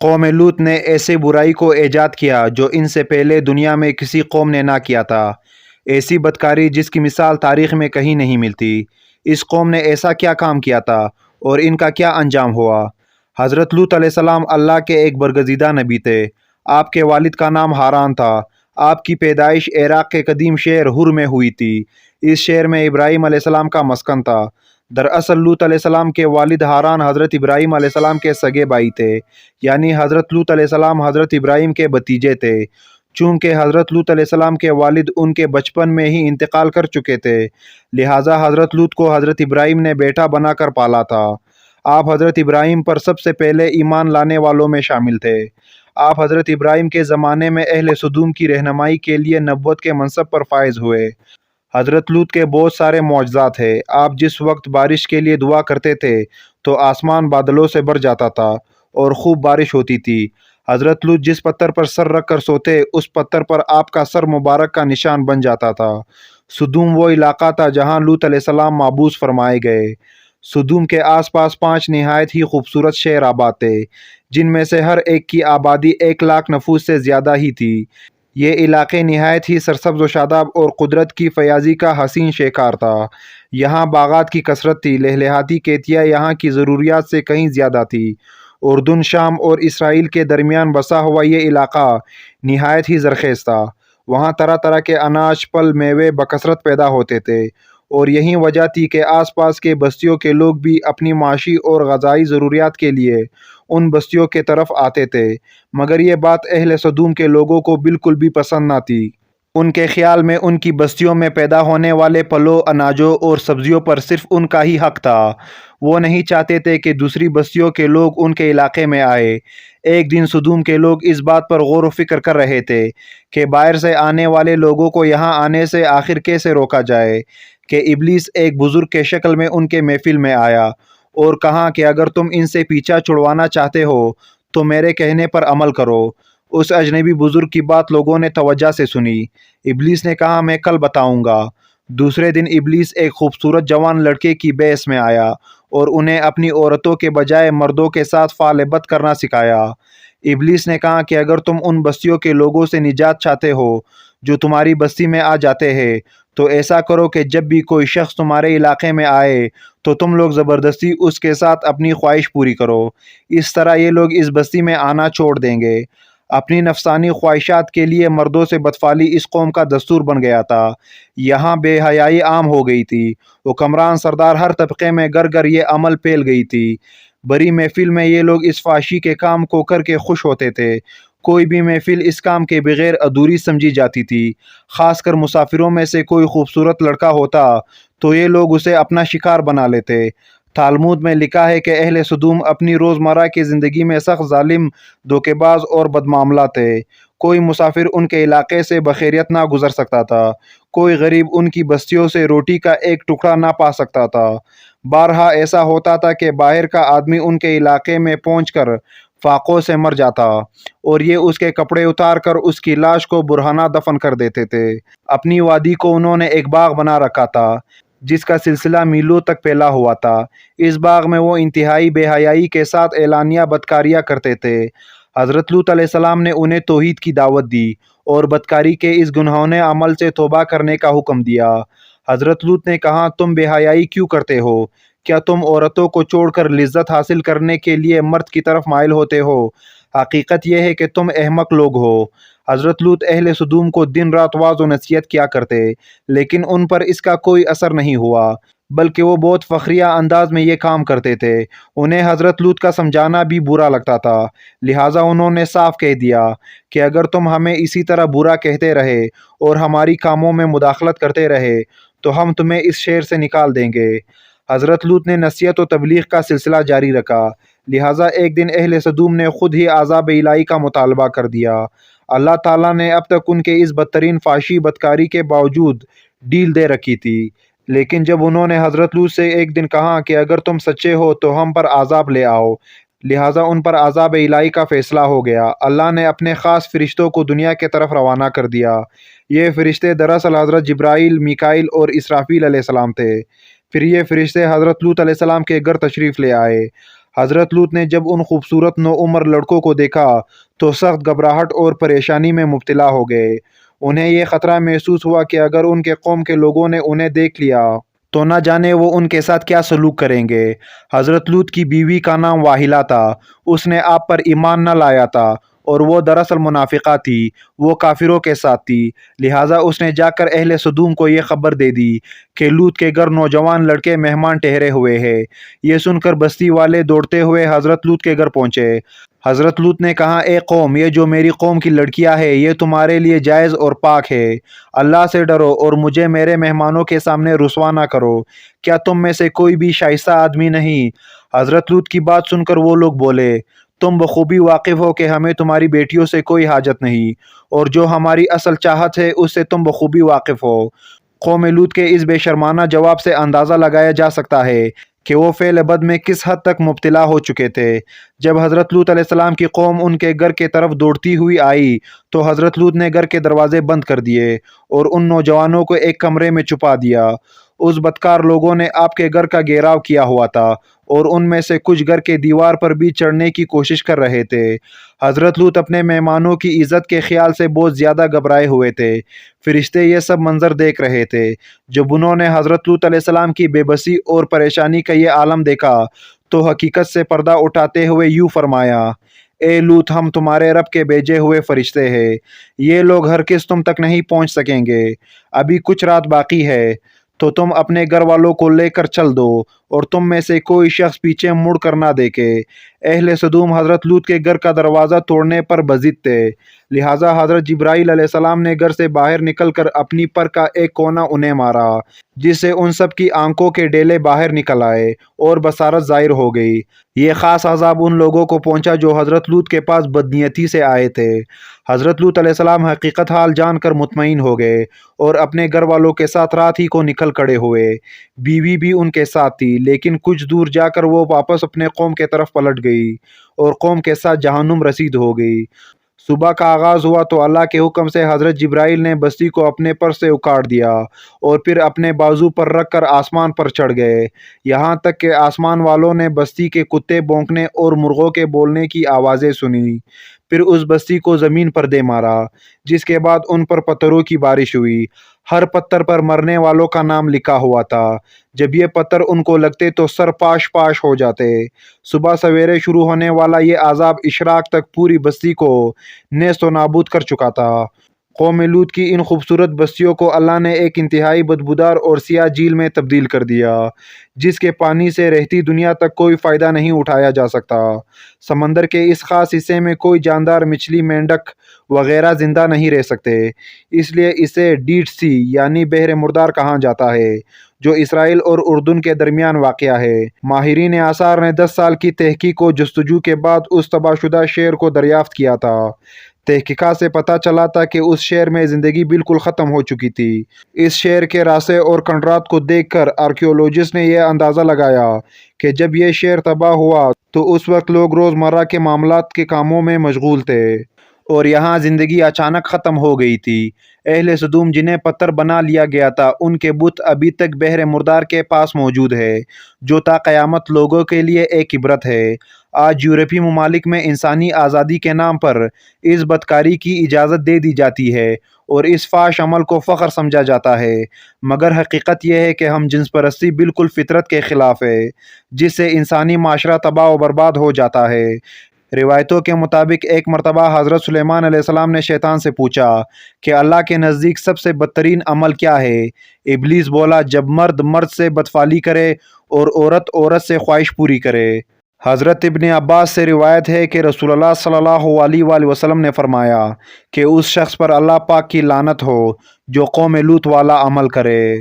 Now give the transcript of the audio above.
قوم لوط نے ایسے برائی کو ایجاد کیا جو ان سے پہلے دنیا میں کسی قوم نے نہ کیا تھا، ایسی بدکاری جس کی مثال تاریخ میں کہیں نہیں ملتی۔ اس قوم نے ایسا کیا کام کیا تھا اور ان کا کیا انجام ہوا؟ حضرت لوط علیہ السلام اللہ کے ایک برگزیدہ نبی تھے۔ آپ کے والد کا نام ہاران تھا۔ آپ کی پیدائش عراق کے قدیم شہر ہر میں ہوئی تھی۔ اس شہر میں ابراہیم علیہ السلام کا مسکن تھا۔ دراصل لوط علیہ السلام کے والد ہاران حضرت ابراہیم علیہ السلام کے سگے بھائی تھے، یعنی حضرت لوط علیہ السلام حضرت ابراہیم کے بھتیجے تھے۔ چونکہ حضرت لوط علیہ السلام کے والد ان کے بچپن میں ہی انتقال کر چکے تھے، لہٰذا حضرت لوط کو حضرت ابراہیم نے بیٹا بنا کر پالا تھا۔ آپ حضرت ابراہیم پر سب سے پہلے ایمان لانے والوں میں شامل تھے۔ آپ حضرت ابراہیم کے زمانے میں اہل سدوم کی رہنمائی کے لیے نبوت کے منصب پر فائز ہوئے۔ حضرت لوط کے بہت سارے معجزات ہیں۔ آپ جس وقت بارش کے لیے دعا کرتے تھے تو آسمان بادلوں سے بھر جاتا تھا اور خوب بارش ہوتی تھی۔ حضرت لوط جس پتھر پر سر رکھ کر سوتے، اس پتھر پر آپ کا سر مبارک کا نشان بن جاتا تھا۔ سدوم وہ علاقہ تھا جہاں لوط علیہ السلام محبوس فرمائے گئے۔ سدوم کے آس پاس 5 نہایت ہی خوبصورت شہر آباد تھے، جن میں سے ہر ایک کی آبادی 1,00,000 نفوس سے زیادہ ہی تھی۔ یہ علاقے نہایت ہی سرسبز و شاداب اور قدرت کی فیاضی کا حسین شیکار تھا۔ یہاں باغات کی کثرت تھی، لہلہاتی کھیتیاں یہاں کی ضروریات سے کہیں زیادہ تھی۔ اردن، شام اور اسرائیل کے درمیان بسا ہوا یہ علاقہ نہایت ہی زرخیز تھا۔ وہاں طرح طرح کے اناج، پھل، میوے بکثرت پیدا ہوتے تھے، اور یہی وجہ تھی کہ آس پاس کے بستیوں کے لوگ بھی اپنی معاشی اور غذائی ضروریات کے لیے ان بستیوں کے طرف آتے تھے۔ مگر یہ بات اہل سدوم کے لوگوں کو بالکل بھی پسند نہ تھی۔ ان کے خیال میں ان کی بستیوں میں پیدا ہونے والے پھلوں، اناجوں اور سبزیوں پر صرف ان کا ہی حق تھا۔ وہ نہیں چاہتے تھے کہ دوسری بستیوں کے لوگ ان کے علاقے میں آئے۔ ایک دن سدوم کے لوگ اس بات پر غور و فکر کر رہے تھے کہ باہر سے آنے والے لوگوں کو یہاں آنے سے آخر کیسے روکا جائے، کہ ابلیس ایک بزرگ کے شکل میں ان کے محفل میں آیا اور کہا کہ اگر تم ان سے پیچھا چھڑوانا چاہتے ہو تو میرے کہنے پر عمل کرو۔ اس اجنبی بزرگ کی بات لوگوں نے توجہ سے سنی۔ ابلیس نے کہا، میں کل بتاؤں گا۔ دوسرے دن ابلیس ایک خوبصورت جوان لڑکے کی بحث میں آیا اور انہیں اپنی عورتوں کے بجائے مردوں کے ساتھ فعل بد کرنا سکھایا۔ ابلیس نے کہا کہ اگر تم ان بستیوں کے لوگوں سے نجات چاہتے ہو جو تمہاری بستی میں آ جاتے ہیں، تو ایسا کرو کہ جب بھی کوئی شخص تمہارے علاقے میں آئے تو تم لوگ زبردستی اس کے ساتھ اپنی خواہش پوری کرو۔ اس طرح یہ لوگ اس بستی میں آنا چھوڑ دیں گے۔ اپنی نفسانی خواہشات کے لیے مردوں سے بدفعلی اس قوم کا دستور بن گیا تھا۔ یہاں بے حیائی عام ہو گئی تھی۔ حکمران سردار ہر طبقے میں گھر گھر یہ عمل پھیل گئی تھی۔ بڑی محفل میں یہ لوگ اس فحاشی کے کام کو کر کے خوش ہوتے تھے۔ کوئی بھی محفل اس کام کے بغیر ادھوری سمجھی جاتی تھی۔ خاص کر مسافروں میں سے کوئی خوبصورت لڑکا ہوتا تو یہ لوگ اسے اپنا شکار بنا لیتے۔ تالمود میں لکھا ہے کہ اہل سدوم اپنی روزمرہ کی زندگی میں سخت ظالم، دھوکے باز اور بدمعاملہ تھے۔ کوئی مسافر ان کے علاقے سے بخیریت نہ گزر سکتا تھا۔ کوئی غریب ان کی بستیوں سے روٹی کا ایک ٹکڑا نہ پا سکتا تھا۔ بارہا ایسا ہوتا تھا کہ باہر کا آدمی ان کے علاقے میں پہنچ کر فاقوں سے مر جاتا اور یہ اس کے کپڑے اتار کر اس کی لاش کو برہنہ دفن کر دیتے تھے۔ اپنی وادی کو انہوں نے ایک باغ بنا رکھا تھا جس کا سلسلہ میلوں تک پھیلا ہوا تھا۔ اس باغ میں وہ انتہائی بے حیائی کے ساتھ اعلانیہ بدکاریاں کرتے تھے۔ حضرت لوط علیہ السلام نے انہیں توحید کی دعوت دی اور بدکاری کے اس گناہونے عمل سے توبہ کرنے کا حکم دیا۔ حضرت لوط نے کہا، تم بے حیائی کیوں کرتے ہو؟ کیا تم عورتوں کو چھوڑ کر لذت حاصل کرنے کے لیے مرد کی طرف مائل ہوتے ہو؟ حقیقت یہ ہے کہ تم احمق لوگ ہو۔ حضرت لوط اہل سدوم کو دن رات واعظ و نصیحت کیا کرتے، لیکن ان پر اس کا کوئی اثر نہیں ہوا، بلکہ وہ بہت فخریہ انداز میں یہ کام کرتے تھے۔ انہیں حضرت لوط کا سمجھانا بھی برا لگتا تھا، لہٰذا انہوں نے صاف کہہ دیا کہ اگر تم ہمیں اسی طرح برا کہتے رہے اور ہماری کاموں میں مداخلت کرتے رہے تو ہم تمہیں اس شہر سے نکال دیں گے۔ حضرت لوط نے نصیحت و تبلیغ کا سلسلہ جاری رکھا، لہٰذا ایک دن اہل سدوم نے خود ہی عذاب الہی کا مطالبہ کر دیا۔ اللہ تعالیٰ نے اب تک ان کے اس بدترین فحشی بدکاری کے باوجود ڈیل دے رکھی تھی، لیکن جب انہوں نے حضرت لوط سے ایک دن کہا کہ اگر تم سچے ہو تو ہم پر عذاب لے آؤ، لہٰذا ان پر عذاب الہی کا فیصلہ ہو گیا۔ اللہ نے اپنے خاص فرشتوں کو دنیا کی طرف روانہ کر دیا۔ یہ فرشتے دراصل حضرت جبرائیل، میکائیل اور اسرافیل علیہ السلام تھے۔ پھر یہ فرشتے حضرت لوط علیہ السلام کے گھر تشریف لے آئے۔ حضرت لوط نے جب ان خوبصورت نوعمر لڑکوں کو دیکھا تو سخت گھبراہٹ اور پریشانی میں مبتلا ہو گئے۔ انہیں یہ خطرہ محسوس ہوا کہ اگر ان کے قوم کے لوگوں نے انہیں دیکھ لیا تو نہ جانے وہ ان کے ساتھ کیا سلوک کریں گے۔ حضرت لوط کی بیوی کا نام واحلہ تھا۔ اس نے آپ پر ایمان نہ لایا تھا اور وہ دراصل منافقہ تھی، وہ کافروں کے ساتھ تھی۔ لہٰذا اس نے جا کر اہل سدوم کو یہ خبر دے دی کہ لوط کے گھر نوجوان لڑکے مہمان ٹھہرے ہوئے ہیں۔ یہ سن کر بستی والے دوڑتے ہوئے حضرت لوط کے گھر پہنچے۔ حضرت لوط نے کہا، اے قوم، یہ جو میری قوم کی لڑکیاں ہیں یہ تمہارے لیے جائز اور پاک ہے۔ اللہ سے ڈرو اور مجھے میرے مہمانوں کے سامنے رسوا نہ کرو۔ کیا تم میں سے کوئی بھی شائستہ آدمی نہیں؟ حضرت لوط کی بات سن کر وہ لوگ بولے، تم بخوبی واقف ہو کہ ہمیں تمہاری بیٹیوں سے کوئی حاجت نہیں، اور جو ہماری اصل چاہت ہے اس سے تم بخوبی واقف ہو۔ قوم لوط کے اس بے شرمانہ جواب سے اندازہ لگایا جا سکتا ہے کہ وہ فعل بد میں کس حد تک مبتلا ہو چکے تھے۔ جب حضرت لوط علیہ السلام کی قوم ان کے گھر کے طرف دوڑتی ہوئی آئی تو حضرت لوط نے گھر کے دروازے بند کر دیے اور ان نوجوانوں کو ایک کمرے میں چھپا دیا۔ اس بدکار لوگوں نے آپ کے گھر کا گھیراؤ کیا ہوا تھا اور ان میں سے کچھ گھر کے دیوار پر بھی چڑھنے کی کوشش کر رہے تھے۔ حضرت لوط اپنے مہمانوں کی عزت کے خیال سے بہت زیادہ گھبرائے ہوئے تھے۔ فرشتے یہ سب منظر دیکھ رہے تھے۔ جب انہوں نے حضرت لوط علیہ السلام کی بے بسی اور پریشانی کا یہ عالم دیکھا تو حقیقت سے پردہ اٹھاتے ہوئے یوں فرمایا، اے لوط، ہم تمہارے رب کے بھیجے ہوئے فرشتے ہیں۔ یہ لوگ ہرگز تم تک نہیں پہنچ سکیں گے۔ ابھی کچھ رات باقی ہے تو تم اپنے گھر والوں کو لے کر چل دو اور تم میں سے کوئی شخص پیچھے مڑ کر نہ دیکھے۔ اہل سدوم حضرت لوط کے گھر کا دروازہ توڑنے پر بضد تھے، لہٰذا حضرت جبرائیل علیہ السلام نے گھر سے باہر نکل کر اپنی پر کا ایک کونا انہیں مارا، جس سے ان سب کی آنکھوں کے ڈیلے باہر نکل آئے اور بصارت ظاہر ہو گئی۔ یہ خاص عذاب ان لوگوں کو پہنچا جو حضرت لوط کے پاس بدنیتی سے آئے تھے۔ حضرت لوط علیہ السلام حقیقت حال جان کر مطمئن ہو گئے اور اپنے گھر والوں کے ساتھ رات ہی کو نکل کھڑے ہوئے۔ بیوی بھی ان کے ساتھ تھی، لیکن کچھ دور جا کر وہ واپس اپنے قوم کے طرف پلٹ گئی اور قوم کے ساتھ جہنم رسید ہو گئی۔ صبح کا آغاز ہوا تو اللہ کے حکم سے حضرت جبرائیل نے بستی کو اپنے پر سے اکاڑ دیا اور پھر اپنے بازو پر رکھ کر آسمان پر چڑھ گئے، یہاں تک کہ آسمان والوں نے بستی کے کتے بھونکنے اور مرغوں کے بولنے کی آوازیں سنی۔ پھر اس بستی کو زمین پر دے مارا، جس کے بعد ان پر پتھروں کی بارش ہوئی۔ ہر پتھر پر مرنے والوں کا نام لکھا ہوا تھا۔ جب یہ پتھر ان کو لگتے تو سر پاش پاش ہو جاتے۔ صبح سویرے شروع ہونے والا یہ عذاب اشراق تک پوری بستی کو نیست و نابود کر چکا تھا۔ قوم لوط کی ان خوبصورت بستیوں کو اللہ نے ایک انتہائی بدبودار اور سیاہ جھیل میں تبدیل کر دیا، جس کے پانی سے رہتی دنیا تک کوئی فائدہ نہیں اٹھایا جا سکتا۔ سمندر کے اس خاص حصے میں کوئی جاندار مچھلی، مینڈک وغیرہ زندہ نہیں رہ سکتے، اس لیے اسے ڈیڈ سی یعنی بحر مردار کہا جاتا ہے، جو اسرائیل اور اردن کے درمیان واقع ہے۔ ماہرین آثار نے 10 سال کی تحقیق و جستجو کے بعد اس تباہ شدہ شہر کو دریافت کیا تھا۔ تحقیقات سے پتہ چلا تھا کہ اس شہر میں زندگی بالکل ختم ہو چکی تھی۔ اس شہر کے راستے اور کنڈرات کو دیکھ کر آرکیولوجسٹ نے یہ اندازہ لگایا کہ جب یہ شہر تباہ ہوا تو اس وقت لوگ روزمرہ کے معاملات کے کاموں میں مشغول تھے اور یہاں زندگی اچانک ختم ہو گئی تھی۔ اہل سدوم جنہیں پتھر بنا لیا گیا تھا، ان کے بت ابھی تک بحر مردار کے پاس موجود ہے، جو تا قیامت لوگوں کے لیے ایک عبرت ہے۔ آج یورپی ممالک میں انسانی آزادی کے نام پر اس بدکاری کی اجازت دے دی جاتی ہے اور اس فحش عمل کو فخر سمجھا جاتا ہے، مگر حقیقت یہ ہے کہ ہم جنس پرستی بالکل فطرت کے خلاف ہے، جس سے انسانی معاشرہ تباہ و برباد ہو جاتا ہے۔ روایتوں کے مطابق ایک مرتبہ حضرت سلیمان علیہ السلام نے شیطان سے پوچھا کہ اللہ کے نزدیک سب سے بدترین عمل کیا ہے؟ ابلیس بولا، جب مرد مرد سے بدفعلی کرے اور عورت عورت سے خواہش پوری کرے۔ حضرت ابن عباس سے روایت ہے کہ رسول اللہ صلی اللہ علیہ وآلہ وسلم نے فرمایا کہ اس شخص پر اللہ پاک کی لعنت ہو جو قوم لوط والا عمل کرے۔